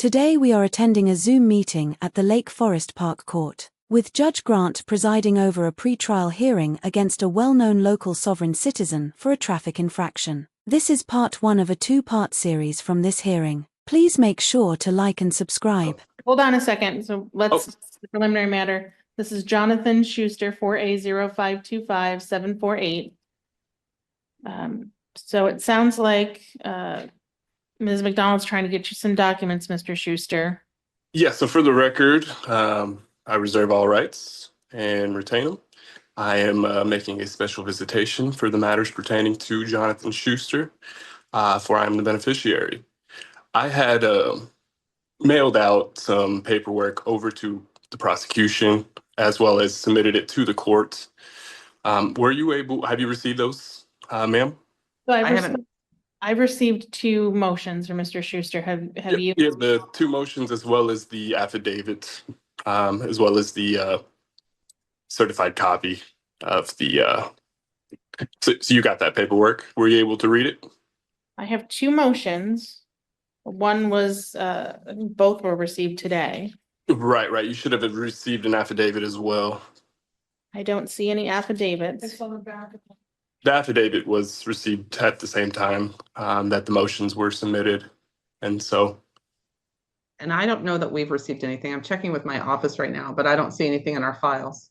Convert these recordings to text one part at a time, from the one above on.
Today we are attending a Zoom meeting at the Lake Forest Park Court, with Judge Grant presiding over a pretrial hearing against a well-known local sovereign citizen for a traffic infraction. This is part one of a two-part series from this hearing. Please make sure to like and subscribe. Hold on a second. So let's the preliminary matter. This is Jonathan Schuster, 4A0525748. So it sounds like Ms. McDonald's trying to get you some documents, Mr. Schuster. Yeah, so for the record, I reserve all rights and retain them. I am making a special visitation for the matters pertaining to Jonathan Schuster, for I am the beneficiary. I had mailed out some paperwork over to the prosecution as well as submitted it to the court. Have you received those, ma'am? So I've received two motions from Mr. Schuster. Have you? Yeah, the two motions as well as the affidavit, as well as the certified copy of the. So you got that paperwork? Were you able to read it? I have two motions. One was, both were received today. Right. You should have received an affidavit as well. I don't see any affidavits. It's on the back. The affidavit was received at the same time that the motions were submitted, and so. And I don't know that we've received anything. I'm checking with my office right now, but I don't see anything in our files.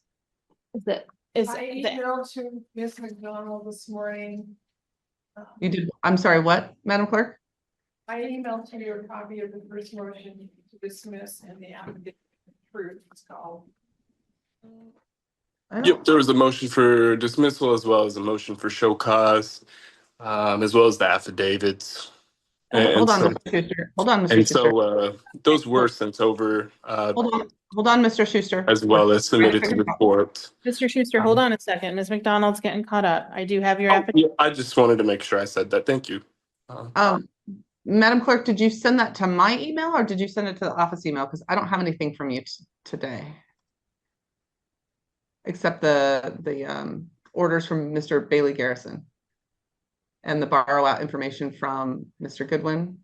I emailed to Ms. McDonald this morning. You did, I'm sorry, what, Madam Clerk? I emailed to you a copy of the first motion to dismiss and the affidavit approved, it's called. Yep, there was a motion for dismissal as well as a motion for show cause, as well as the affidavits. Hold on, Mr. Schuster. Hold on, Mr. Schuster. So those were sent over. Hold on, Mr. Schuster. As well as submitted to the court. Mr. Schuster, hold on a second. Ms. McDonald's getting caught up. I do have your affidavit. Yeah, I just wanted to make sure I said that. Thank you. Madam Clerk, did you send that to my email or did you send it to the office email? Because I don't have anything from you today. Except the orders from Mr. Bailey Garrison and the borrow out information from Mr. Goodland.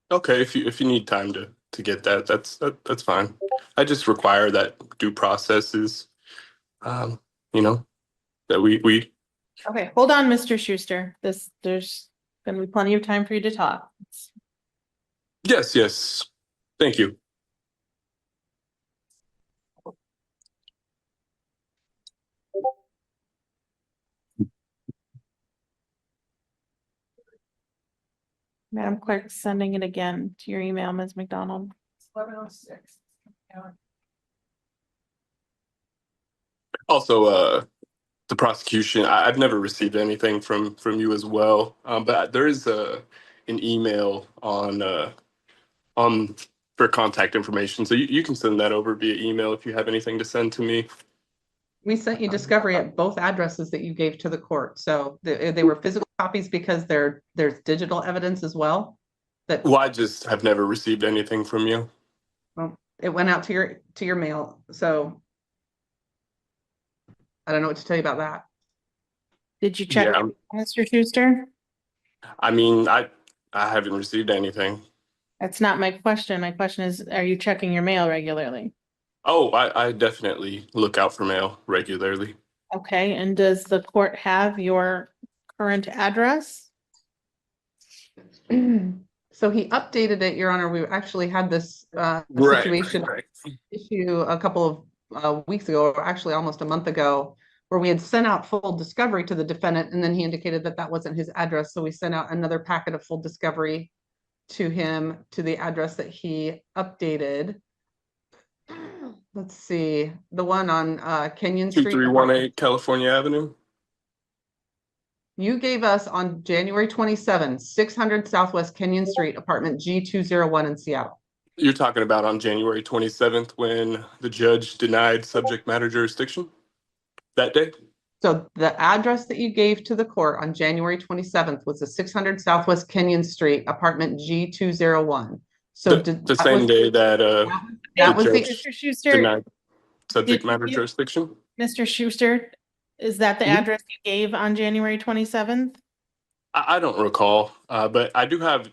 Okay, if you need time to get that, that's fine. I just require that due process is, that we. Okay, hold on, Mr. Schuster. There's gonna be plenty of time for you to talk. Yes. Thank you. Madam Clerk, sending it again to your email, Ms. McDonald. It's 11:06. Also, the prosecution, I've never received anything from you as well, but there is an email on for contact information, so you can send that over via email if you have anything to send to me. We sent you discovery at both addresses that you gave to the court. So they were physical copies because there's digital evidence as well. Well, I just have never received anything from you. Well, it went out to your mail. So I don't know what to tell you about that. Did you check, Mr. Schuster? I mean, I haven't received anything. That's not my question. My question is, are you checking your mail regularly? Oh, I definitely look out for mail regularly. Okay, and does the court have your current address? So he updated it, Your Honor. We actually had this situation issue a couple of weeks ago, or actually almost a month ago, where we had sent out full discovery to the defendant, and then he indicated that that wasn't his address. So we sent out another packet of full discovery to him to the address that he updated. Let's see, the one on Kenyon Street. 2318 California Avenue. You gave us on January 27, 600 Southwest Kenyon Street, apartment G201 in Seattle. You're talking about on January 27th when the judge denied subject matter jurisdiction that day? So the address that you gave to the court on January 27th was the 600 Southwest Kenyon Street, apartment G201. So the same day that that was Mr. Schuster, denied subject matter jurisdiction. Mr. Schuster, is that the address you gave on January 27th? I don't recall, but I do have,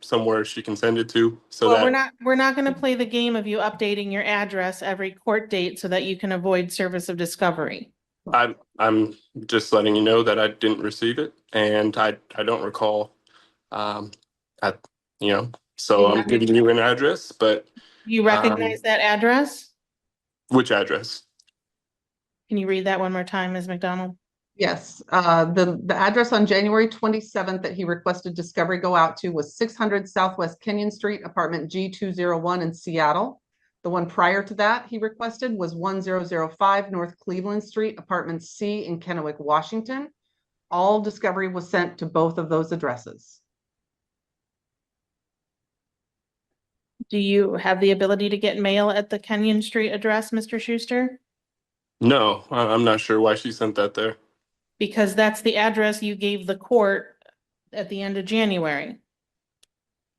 somewhere she can send it to, so Well, that we're not gonna play the game of you updating your address every court date so that you can avoid service of discovery. I'm just letting you know that I didn't receive it, and I don't recall, um, I, so I'm giving you an address, but You recognize that address? which address? Can you read that one more time, Ms. McDonald? Yes, the address on January 27th that he requested discovery go out to was 600 Southwest Kenyon Street, apartment G201 in Seattle. The one prior to that he requested was 1005 North Cleveland Street, apartment C in Kennewick, Washington. All discovery was sent to both of those addresses. Do you have the ability to get mail at the Kenyon Street address, Mr. Schuster? No, I'm not sure why she sent that there. Because that's the address you gave the court at the end of January.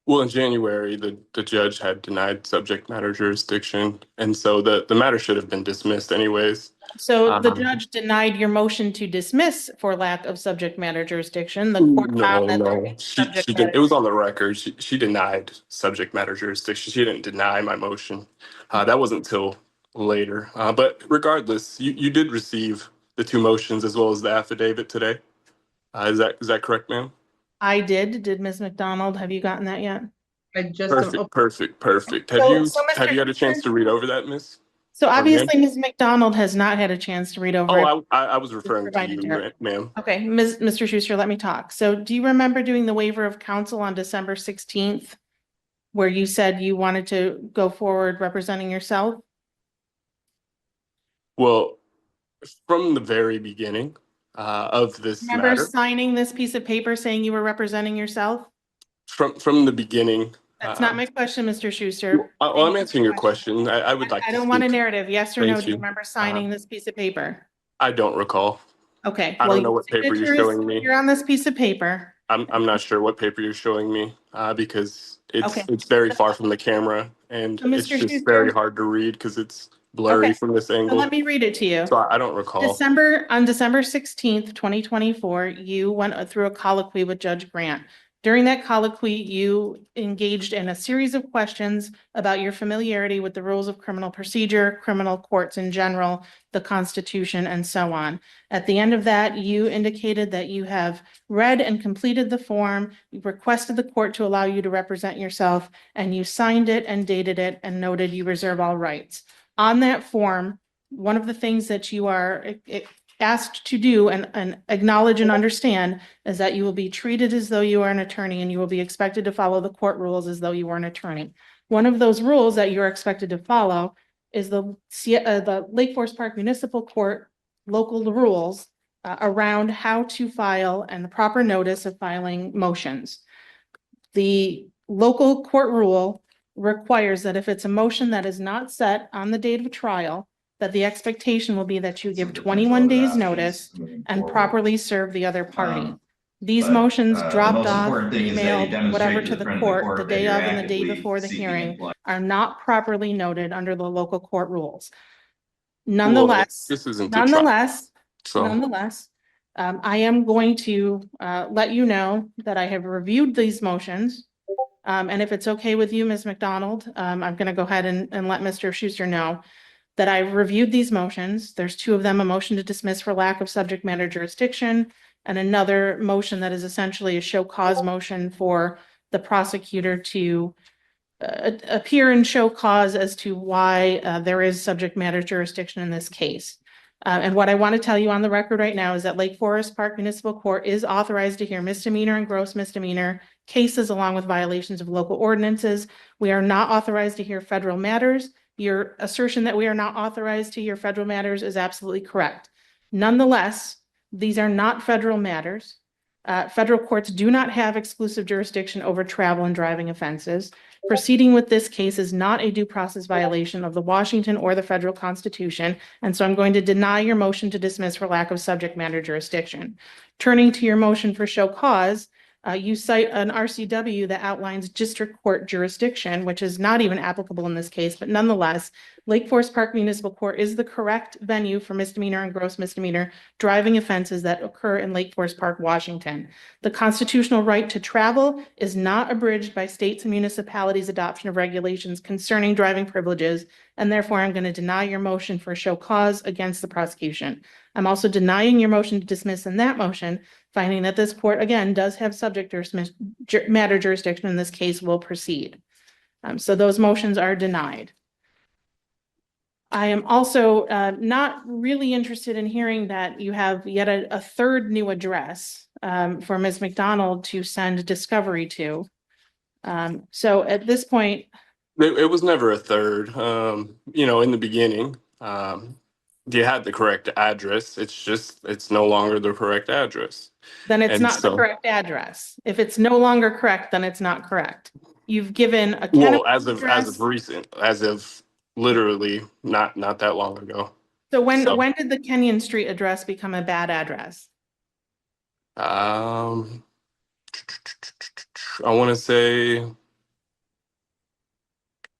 Well, in January, the judge had denied subject matter jurisdiction, and so the matter should have been dismissed anyways. So the judge denied your motion to dismiss for lack of subject matter jurisdiction. The court found that there was She subject did. matter. It was on the record. She denied subject matter jurisdiction. She didn't deny my motion. That wasn't until later. But regardless, you did receive the two motions as well as the affidavit today. Is that correct, ma'am? I did. Did Ms. McDonald? Have you gotten that yet? I just Perfect. Have So, you Mr. had a chance to read over that, Miss? So obviously, Ms. McDonald has not had a chance to read over it. Oh, I was referring to Provided you, her. ma'am. Okay, Mr. Schuster, let me talk. So do you remember doing the waiver of counsel on December 16th? Where you said you wanted to go forward representing yourself? Well, from the very beginning of this Remember matter, signing this piece of paper saying you were representing yourself? from the beginning. That's not my question, Mr. Schuster. I'm answering your question. I would like I to don't want a speak. narrative, yes or no. Thank Do you you. remember signing this piece of paper? I don't recall. Okay. I well, don't know your what paper you're signature is showing me. here on this piece of paper. I'm not sure what paper you're showing me because Okay. it's very far from the camera and So, it's Mr. just Schuster- very hard to read because it's blurry Okay. from this So angle. let me read it to you. So I don't recall. On December 16th, 2024, you went through a colloquy with Judge Grant. During that colloquy, you engaged in a series of questions about your familiarity with the rules of criminal procedure, criminal courts in general, the Constitution, and so on. At the end of that, you indicated that you have read and completed the form, you requested the court to allow you to represent yourself, and you signed it and dated it and noted you reserve all rights. On that form, one of the things that you are asked to do and acknowledge and understand is that you will be treated as though you are an attorney and you will be expected to follow the court rules as though you were an attorney. One of those rules that you're expected to follow is the Lake Forest Park Municipal Court local rules around how to file and the proper notice of filing motions. The local court rule requires that if it's a motion that is not set on the date of trial, that the expectation will be that you give 21 days notice and properly serve the other party. These motions dropped off, emailed, whatever to the court the day of and the day before the hearing are not properly noted under the local court rules. Nonetheless, this isn't nonetheless, so I am going to let you know that I have reviewed these motions. And if it's okay with you, Ms. McDonald, I'm going to go ahead and let Mr. Schuster know that I've reviewed these motions. There's two of them, a motion to dismiss for lack of subject matter jurisdiction, and another motion that is essentially a show cause motion for the prosecutor to appear and show cause as to why there is subject matter jurisdiction in this case. And what I want to tell you on the record right now is that Lake Forest Park Municipal Court is authorized to hear misdemeanor and gross misdemeanor cases along with violations of local ordinances. We are not authorized to hear federal matters. Your assertion that we are not authorized to hear federal matters is absolutely correct. Nonetheless, these are not federal matters. Federal courts do not have exclusive jurisdiction over travel and driving offenses. Proceeding with this case is not a due process violation of the Washington or the federal Constitution, and so I'm going to deny your motion to dismiss for lack of subject matter jurisdiction. Turning to your motion for show cause, you cite an RCW that outlines district court jurisdiction, which is not even applicable in this case, but nonetheless, Lake Forest Park Municipal Court is the correct venue for misdemeanor and gross misdemeanor driving offenses that occur in Lake Forest Park, Washington. The constitutional right to travel is not abridged by states and municipalities' adoption of regulations concerning driving privileges, and therefore I'm going to deny your motion for show cause against the prosecution. I'm also denying your motion to dismiss in that motion, finding that this court, again, does have subject matter jurisdiction, and this case will proceed. So those motions are denied. I am also not really interested in hearing that you have yet a third new address for Ms. McDonald to send discovery to. So at this point, It was never a third. You know, in the beginning, you had the correct address. It's no longer the correct address. then it's And not the so, correct address. If it's no longer correct, then it's not correct. You've given a well, Kennewick as of recent, as of literally not that long ago. So when So, did the Kenyon Street address become a bad address? I want to say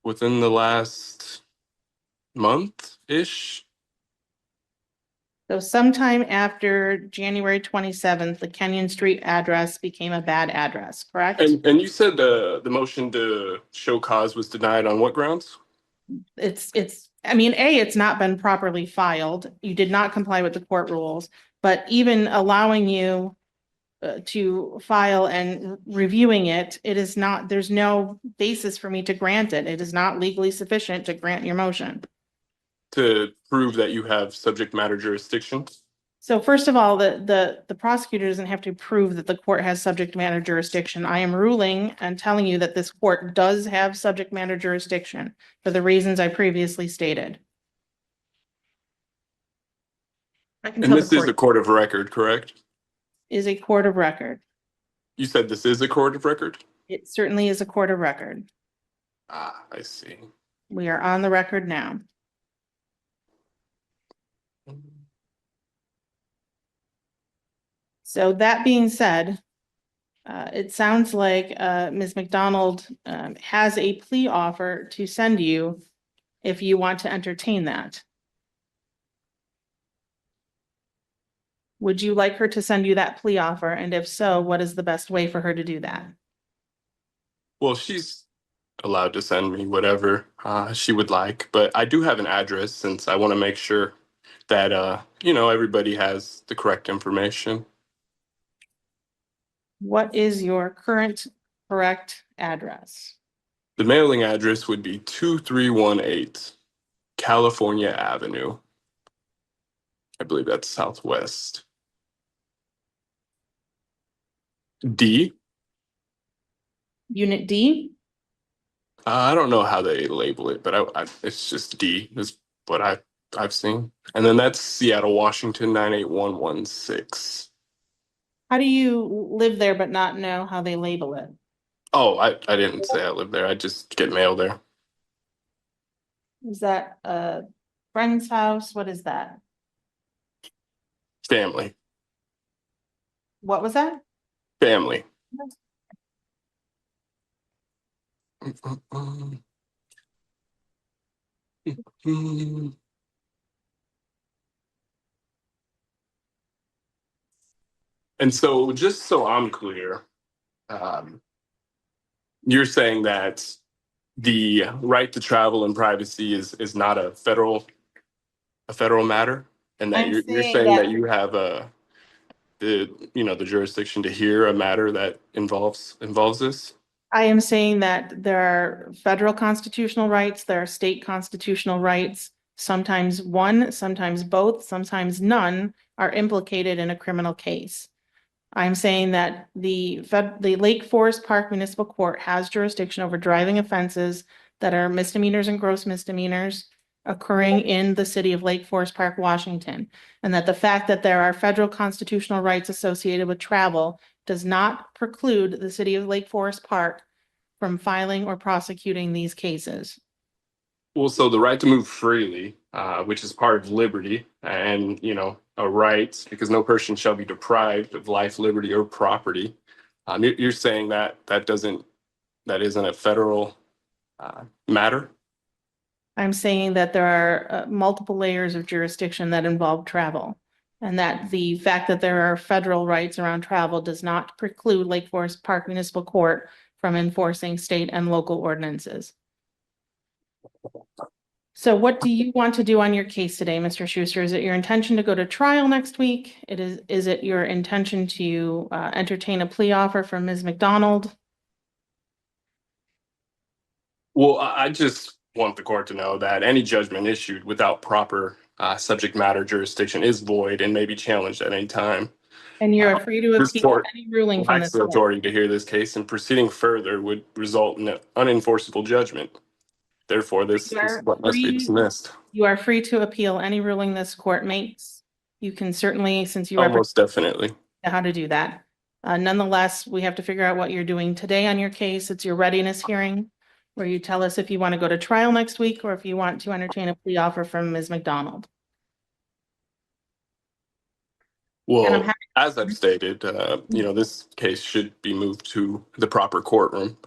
within the last month-ish. So sometime after January 27th, the Kenyon Street address became a bad address, correct? And you said the motion to show cause was denied on what grounds? I mean, it's not been properly filed. You did not comply with the court rules, but even allowing you to file and reviewing it, it is not, there's no basis for me to grant it. It is not legally sufficient to grant your motion. To prove that you have subject matter jurisdiction? So first of all, the prosecutor doesn't have to prove that the court has subject matter jurisdiction. I am ruling and telling you that this court does have subject matter jurisdiction for the reasons I previously stated. And this is a court of record, correct? Is a court of record. You said this is a court of record? It certainly is a court of record. Ah, I see. We are on the record now. So that being said, it sounds like Ms. McDonald has a plea offer to send you if you want to entertain that. Would you like her to send you that plea offer? And if so, what is the best way for her to do that? Well, she's allowed to send me whatever she would like, but I do have an address since I want to make sure that, you know, everybody has the correct information. What is your current correct address? The mailing address would be 2318 California Avenue. I believe that's Southwest. D. Unit D? I don't know how they label it, but it's just D is what I've seen. And then that's Seattle, Washington, 98116. How do you live there but not know how they label it? Oh, I didn't say I live there. I just get mail there. Is that a friend's house? What is that? Family. What was that? Family. And so, just so I'm clear, you're saying that the right to travel and privacy is not a federal matter, and that you're saying that you have the jurisdiction to hear a matter that involves this. I am saying that there are federal constitutional rights, there are state constitutional rights. Sometimes one, sometimes both, sometimes none are implicated in a criminal case. I'm saying that the Lake Forest Park Municipal Court has jurisdiction over driving offenses that are misdemeanors and gross misdemeanors occurring in the city of Lake Forest Park, Washington, and that the fact that there are federal constitutional rights associated with travel does not preclude the city of Lake Forest Park from filing or prosecuting these cases. Well, so the right to move freely, which is part of liberty and, a right, because no person shall be deprived of life, liberty, or property. You're saying that isn't a federal matter? I'm saying that there are multiple layers of jurisdiction that involve travel. And that the fact that there are federal rights around travel does not preclude Lake Forest Park Municipal Court from enforcing state and local ordinances. So what do you want to do on your case today, Mr. Schuster? Is it your intention to go to trial next week? Is it your intention to entertain a plea offer from Ms. McDonald? Well, I just want the court to know that any judgment issued without proper subject matter jurisdiction is void and may be challenged at any time. And you're free to This appeal court any ruling from lacks this the court. authority to hear this case, and proceeding further would result in an unenforceable judgment. Therefore, this must be dismissed. You are free to appeal any ruling this court makes. You can certainly, since you Most definitely. know how to do that. Nonetheless, we have to figure out what you're doing today on your case. It's your readiness hearing, where you tell us if you want to go to trial next week or if you want to entertain a plea offer from Ms. McDonald. Well, as I've stated, this case should be moved to the proper courtroom,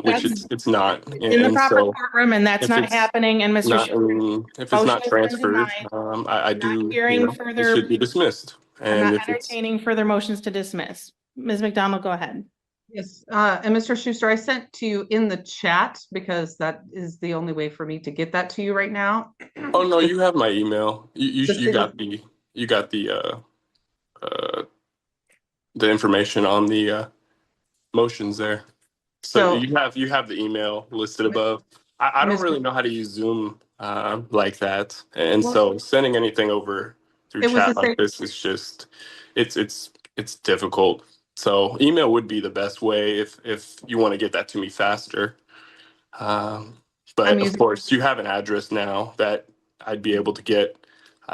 which it's not. In the proper courtroom, and that's not happening. And Mr. If it's not transferred, I do, it should be dismissed. I'm not entertaining further motions to dismiss. Ms. McDonald, go ahead. Yes, and Mr. Schuster, I sent to you in the chat because that is the only way for me to get that to you right now. Oh no, you have my email. You got the information on the motions there. So you have the email listed above. I don't really know how to use Zoom like that, and so sending anything over through chat like this is just it's difficult. So email would be the best way if you want to get that to me faster. But of course, you have an address now that I'd be able to get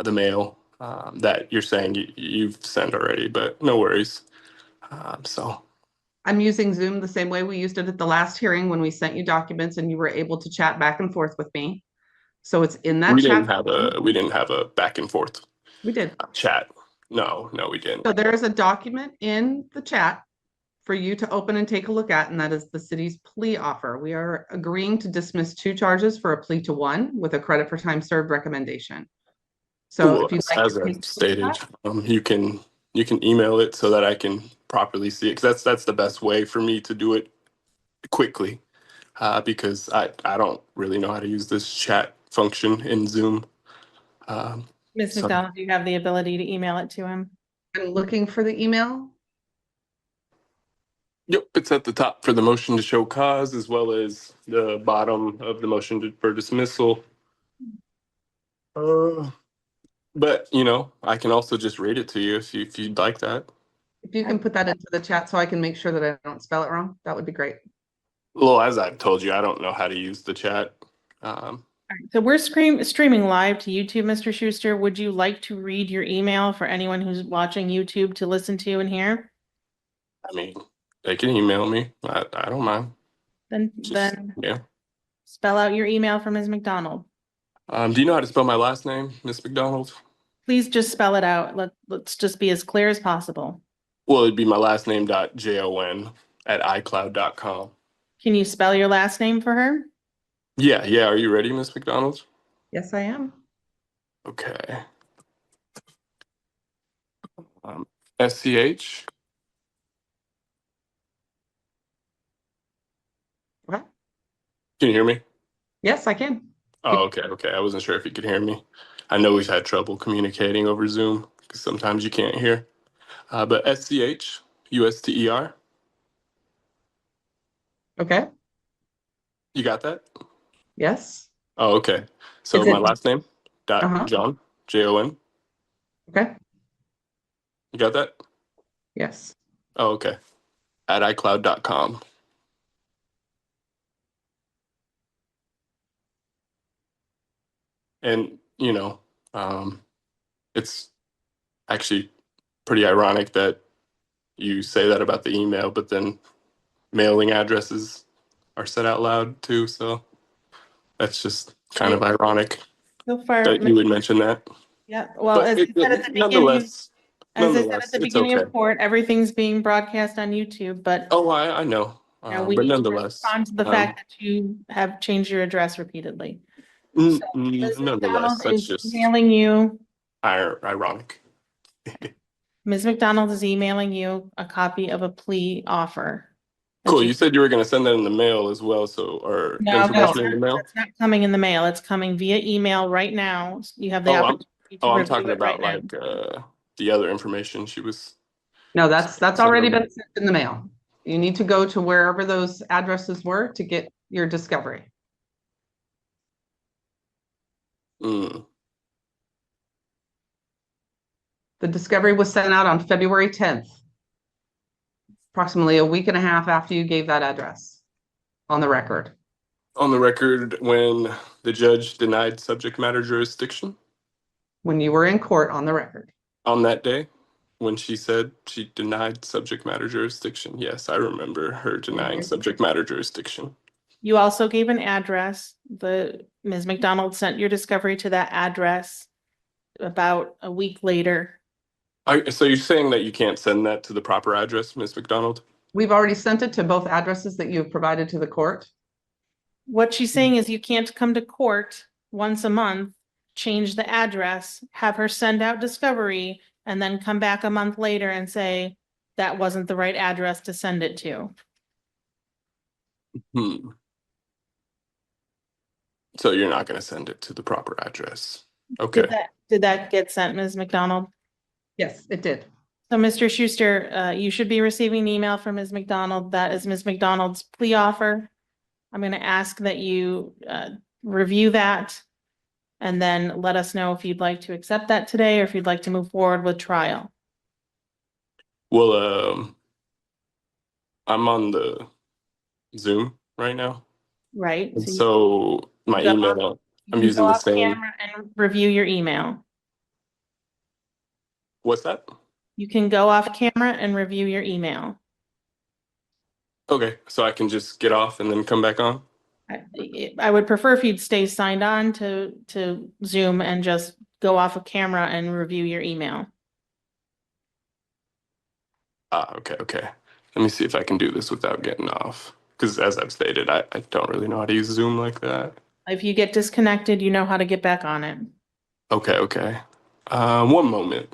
the mail that you're saying you've sent already, but no worries. So I'm using Zoom the same way we used it at the last hearing when we sent you documents and you were able to chat back and forth with me. So it's in that chat. We didn't have a back and forth. We did. Chat. No, we didn't. So there is a document in the chat for you to open and take a look at, and that is the city's plea offer. We are agreeing to dismiss 2 charges for a plea to 1 with a credit for time served recommendation. So if you'd like as I've stated, you can email it so that I can properly see it, because that's the best way for me to do it quickly, because I don't really know how to use this chat function in Zoom. Ms. McDonald, do you have the ability to email it to him? I'm looking for the email. Yep, it's at the top for the motion to show cause, as well as the bottom of the motion for dismissal. But I can also just read it to you if you'd like that. If you can put that into the chat so I can make sure that I don't spell it wrong, that would be great. Well, as I've told you, I don't know how to use the chat. So we're streaming live to YouTube, Mr. Schuster. Would you like to read your email for anyone who's watching YouTube to listen to and hear? I mean, they can email me. I don't mind. Then spell out your email for Ms. McDonald. Do you know how to spell my last name, Ms. McDonald? Please just spell it out. Let's just be as clear as possible. Well, it'd be my last name .jon@icloud.com. Can you spell your last name for her? Yeah. Are you ready, Ms. McDonald? Yes, I am. Okay. SCH. What? Can you hear me? Yes, I can. Oh, okay. I wasn't sure if you could hear me. I know we've had trouble communicating over Zoom because sometimes you can't hear. But SCH, USTER. Okay. You got that? Yes. Oh, okay. So my last name, Jon, Jon. Okay. You got that? Yes. Oh, okay. At iCloud.com. And, it's actually pretty ironic that you say that about the email, but then mailing addresses are said out loud too. So that's just kind of ironic that you would mention that. Yeah. Well, as I said at the beginning of court, everything's being broadcast on YouTube, but I know. we but nonetheless, respond to the fact that you have changed your address repeatedly. So Ms. Nonetheless, McDonald that's is just emailing you, ironic. Ms. McDonald is emailing you a copy of a plea offer. that Cool. You said you were going to send that in the mail as well. So, or No, information in the mail? that's not coming in the mail. It's coming via email right now. You have the Oh, opportunity to I'm review talking it right about now. like the other information she was. No, that's sending already over. been sent in the mail. You need to go to wherever those addresses were to get your discovery. Mm. The discovery was sent out on February 10th, approximately a week and a half after you gave that address on the record. On the record, when the judge denied subject matter jurisdiction When you were in court on the record. on that day, when she said she denied subject matter jurisdiction. Yes, I remember her denying subject matter jurisdiction. You also gave an address. Ms. McDonald sent your discovery to that address about a week later. So you're saying that you can't send that to the proper address, Ms. McDonald? We've already sent it to both addresses that you've provided to the court. What she's saying is you can't come to court once a month, change the address, have her send out discovery, and then come back a month later and say that wasn't the right address to send it to. So you're not going to send it to the proper address. Okay. Did that get sent, Ms. McDonald? Yes, it did. So, Mr. Schuster, you should be receiving an email from Ms. McDonald. That is Ms. McDonald's plea offer. I'm going to ask that you review that and then let us know if you'd like to accept that today or if you'd like to move forward with trial. Well, I'm on the Zoom right now. Right. And so my email, I'm using the same. Camera and review your email. What's that? You can go off camera and review your email. Okay, so I can just get off and then come back on? I would prefer if you'd stay signed on to Zoom and just go off of camera and review your email. Okay. Let me see if I can do this without getting off. Because as I've stated, I don't really know how to use Zoom like that. If you get disconnected, you know how to get back on it. Okay. One moment.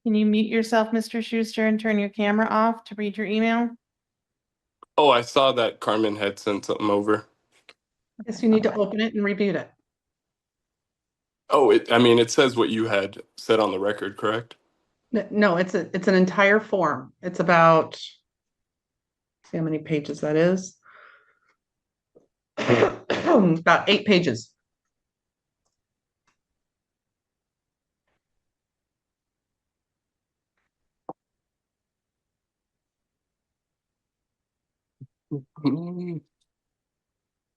Can you mute yourself, Mr. Schuster, and turn your camera off to read your email? Oh, I saw that Carmen had sent something over. Yes, you need to open it and review it. Oh, it says what you had said on the record, correct? No, it's an entire form. It's about, see how many pages that is? About 8 pages. Can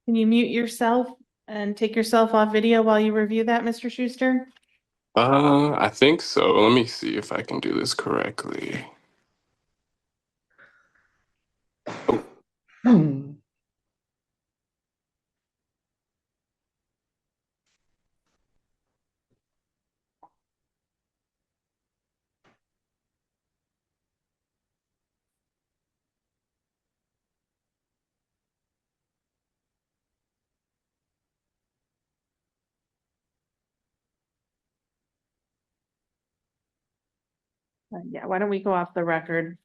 you mute yourself and take yourself off video while you review that, Mr. Schuster? I think so. Let me see if I can do this correctly. Yeah, why don't we go off the record?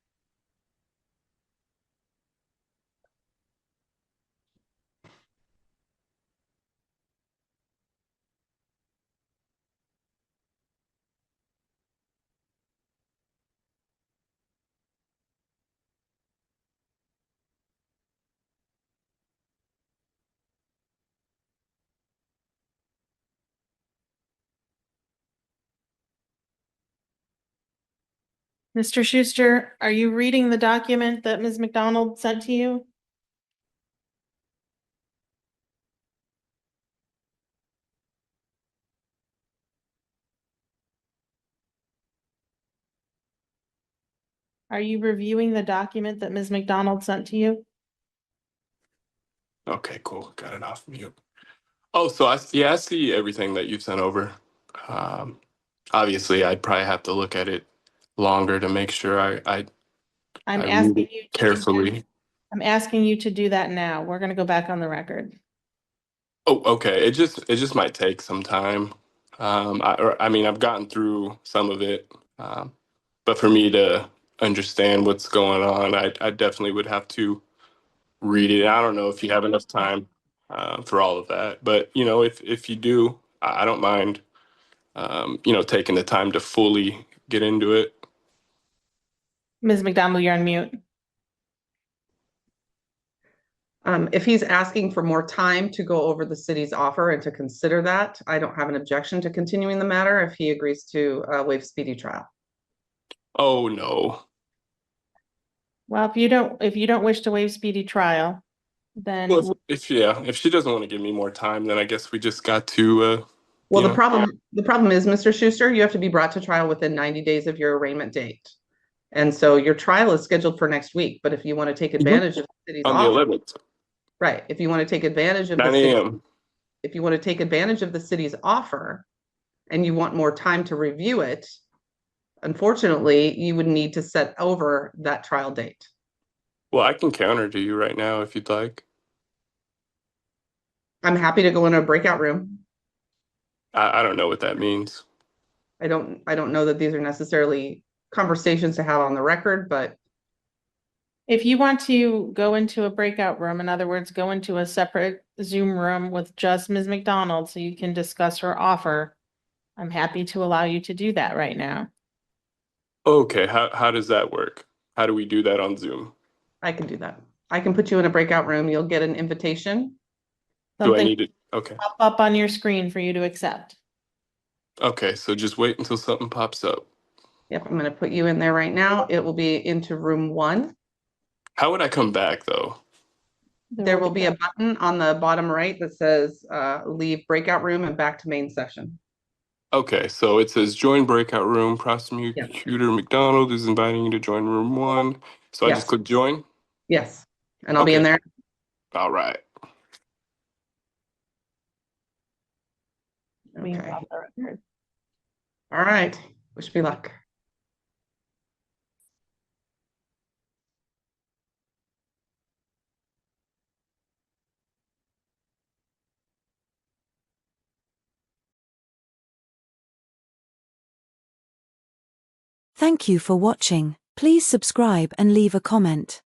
Mr. Schuster, are you reading the document that Ms. McDonald sent to you? Are you reviewing the document that Ms. McDonald sent to you? Okay, cool. Got it off mute. Oh, so I see everything that you've sent over. Um, Obviously, I'd probably have to look at it longer to make sure I I'm read asking it you to do that. carefully. I'm asking you to do that now. We're gonna go back on the record. Oh, okay. It just might take some time. I mean, I've gotten through some of it, but for me to understand what's going on, I definitely would have to read it. I don't know if you have enough time for all of that, but if you do, I don't mind, taking the time to fully get into it. Ms. McDonald, you're on mute. If he's asking for more time to go over the city's offer and to consider that, I don't have an objection to continuing the matter if he agrees to waive speedy trial. Oh no. Well, if you don't wish to waive speedy trial, then Well, if she doesn't want to give me more time, then I guess we just got to, Well, you the know. problem is, Mr. Schuster, you have to be brought to trial within 90 days of your arraignment date. And so your trial is scheduled for next week, but if you want to take advantage of the city's On the offer, 11th, right, if you want to take advantage of 9 a.m. if you want to take advantage of the city's offer and you want more time to review it, unfortunately, you would need to set over that trial date. Well, I can counter to you right now if you'd like. I'm happy to go in a breakout room. I don't know what that means. I don't know that these are necessarily conversations to have on the record, but if you want to go into a breakout room, in other words, go into a separate Zoom room with just Ms. McDonald so you can discuss her offer, I'm happy to allow you to do that right now. Okay, how does that work? How do we do that on Zoom? I can do that. I can put you in a breakout room. You'll get an invitation. Do I Something need it? Okay. pop up on your screen for you to accept. Okay, so just wait until something pops up. Yep, I'm going to put you in there right now. It will be into room 1. How would I come back though? There will be a button on the bottom right that says leave breakout room and back to main session. Okay, so it says join breakout room. Prosecutor McDonald is inviting you to join room 1. So I just click join? Yes, and I'll be in there. All right. Okay. All right. Wish me luck. Thank you for watching. Please subscribe and leave a comment.